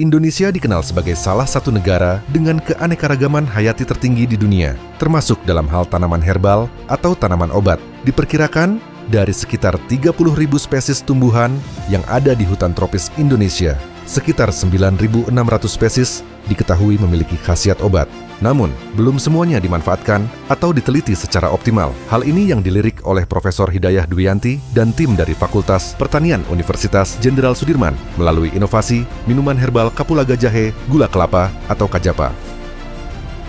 Indonesia dikenal sebagai salah satu negara dengan keanekaragaman hayati tertinggi di dunia, termasuk dalam hal tanaman herbal atau tanaman obat. Diperkirakan dari sekitar 30.000 spesies tumbuhan yang ada di hutan tropis Indonesia, sekitar 9.600 spesies diketahui memiliki khasiat obat. Namun, belum semuanya dimanfaatkan atau diteliti secara optimal. Hal ini yang dilirik oleh Profesor Hidayah Dwianti dan tim dari Fakultas Pertanian Universitas Jenderal Sudirman melalui inovasi minuman herbal kapulaga jahe gula kelapa atau kajapa.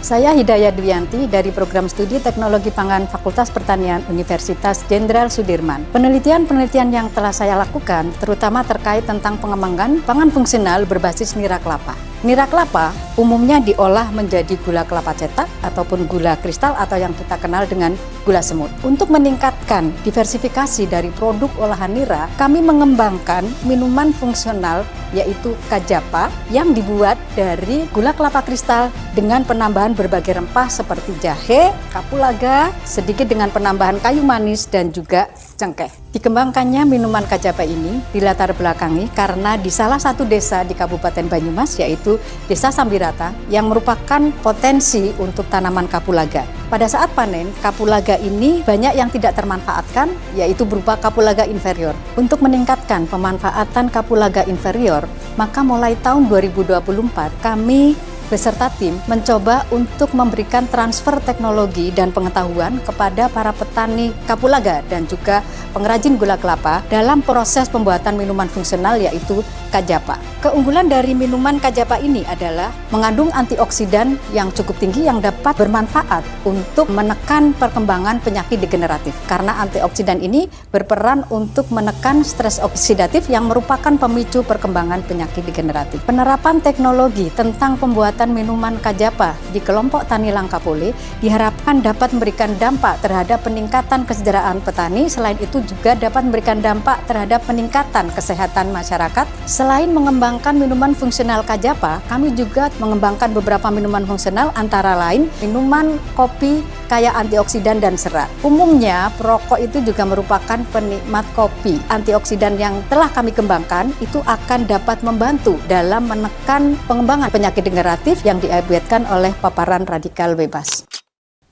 Saya Hidayah Dwianti dari Program Studi Teknologi Pangan Fakultas Pertanian Universitas Jenderal Sudirman. Penelitian-penelitian yang telah saya lakukan terutama terkait tentang pengembangan pangan fungsional berbasis nira kelapa. Nira kelapa umumnya diolah menjadi gula kelapa cetak ataupun gula kristal atau yang kita kenal dengan gula semut. Untuk meningkatkan diversifikasi dari produk olahan nira, kami mengembangkan minuman fungsional yaitu kajapa yang dibuat dari gula kelapa kristal dengan penambahan berbagai rempah seperti jahe, kapulaga, sedikit dengan penambahan kayu manis dan juga cengkeh. Dikembangkannya minuman kajapa ini dilatar belakangi karena di salah satu desa di Kabupaten Banyumas yaitu Desa Sambirata yang merupakan potensi untuk tanaman kapulaga. Pada saat panen, kapulaga ini banyak yang tidak termanfaatkan yaitu berupa kapulaga inferior. Untuk meningkatkan pemanfaatan kapulaga inferior, maka mulai tahun 2024 kami beserta tim mencoba untuk memberikan transfer teknologi dan pengetahuan kepada para petani kapulaga dan juga pengrajin gula kelapa dalam proses pembuatan minuman fungsional yaitu kajapa. Keunggulan dari minuman kajapa ini adalah mengandung antioksidan yang cukup tinggi yang dapat bermanfaat untuk menekan perkembangan penyakit degeneratif karena antioksidan ini berperan untuk menekan stres oksidatif yang merupakan pemicu perkembangan penyakit degeneratif. Penerapan teknologi tentang pembuatan minuman kajapa di kelompok tani Langkapole diharapkan dapat memberikan dampak terhadap peningkatan kesejahteraan petani. Selain itu juga dapat memberikan dampak terhadap peningkatan kesehatan masyarakat. Selain mengembangkan minuman fungsional kajapa, kami juga mengembangkan beberapa minuman fungsional antara lain minuman kopi kaya antioksidan dan serat. Umumnya perokok itu juga merupakan penikmat kopi. Antioksidan yang telah kami kembangkan itu akan dapat membantu dalam menekan pengembangan penyakit degeneratif yang diakibatkan oleh paparan radikal bebas.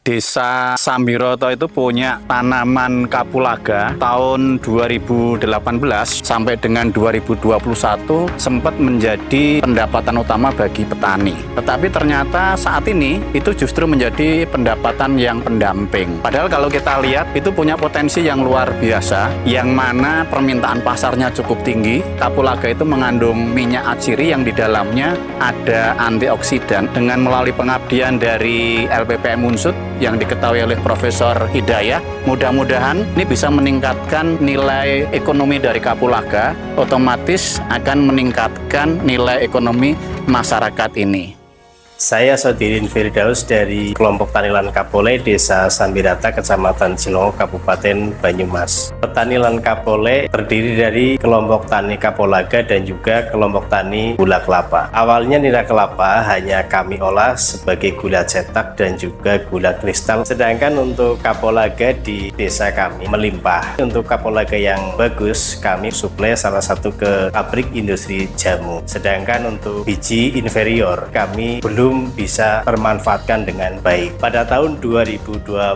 Desa Sambiroto itu punya tanaman kapulaga tahun 2018 sampai dengan 2021 sempat menjadi pendapatan utama bagi petani. Tetapi ternyata saat ini itu justru menjadi pendapatan yang pendamping. Padahal kalau kita lihat itu punya potensi yang luar biasa, yang mana permintaan pasarnya cukup tinggi. Kapulaga itu mengandung minyak atsiri yang di dalamnya ada antioksidan. Dengan melalui pengabdian dari LPPM Unsut yang diketahui oleh Profesor Hidayah, mudah-mudahan ini bisa meningkatkan nilai ekonomi dari kapulaga, otomatis akan meningkatkan nilai ekonomi masyarakat ini. Saya Sodirin Firdaus dari kelompok tani Langkapole, Desa Sambirata, Kecamatan Cilongo, Kabupaten Banyumas. Petani Langkapole terdiri dari kelompok tani kapulaga dan juga kelompok tani gula kelapa. Awalnya nira kelapa hanya kami olah sebagai gula cetak dan juga gula kristal. Sedangkan untuk kapulaga di desa kami melimpah. Untuk kapulaga yang bagus kami suplai salah satu ke pabrik industri jamu. Sedangkan untuk biji inferior kami belum bisa termanfaatkan dengan baik. Pada tahun 2024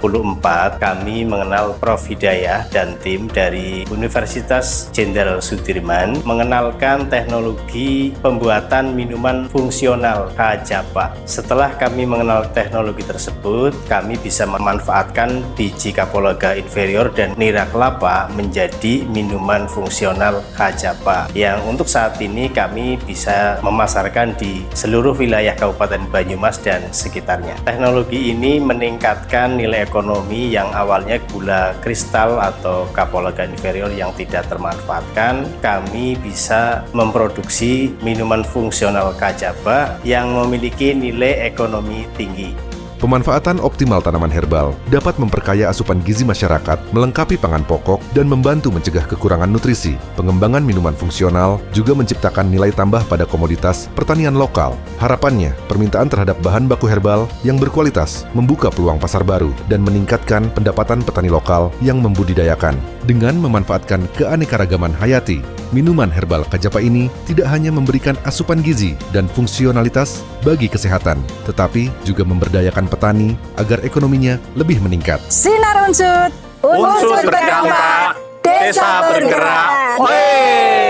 kami mengenal Prof. Hidayah dan tim dari Universitas Jenderal Sudirman mengenalkan teknologi pembuatan minuman fungsional kajapa. Setelah kami mengenal teknologi tersebut, kami bisa memanfaatkan biji kapulaga inferior dan nira kelapa menjadi minuman fungsional kajapa yang untuk saat ini kami bisa memasarkan di seluruh wilayah Kabupaten Banyumas dan sekitarnya. Teknologi ini meningkatkan nilai ekonomi yang awalnya gula kristal atau kapulaga inferior yang tidak termanfaatkan. Kami bisa memproduksi minuman fungsional kajapa yang memiliki nilai ekonomi tinggi. Pemanfaatan optimal tanaman herbal dapat memperkaya asupan gizi masyarakat, melengkapi pangan pokok, dan membantu mencegah kekurangan nutrisi. Pengembangan minuman fungsional juga menciptakan nilai tambah pada komoditas pertanian lokal. Harapannya, permintaan terhadap bahan baku herbal yang berkualitas membuka peluang pasar baru dan meningkatkan pendapatan petani lokal yang membudidayakan. Dengan memanfaatkan keanekaragaman hayati, minuman herbal Kajapa ini tidak hanya memberikan asupan gizi dan fungsionalitas bagi kesehatan, tetapi juga memberdayakan petani agar ekonominya lebih meningkat. Sinar unsur Unsur berdampak, desa bergerak. Wey!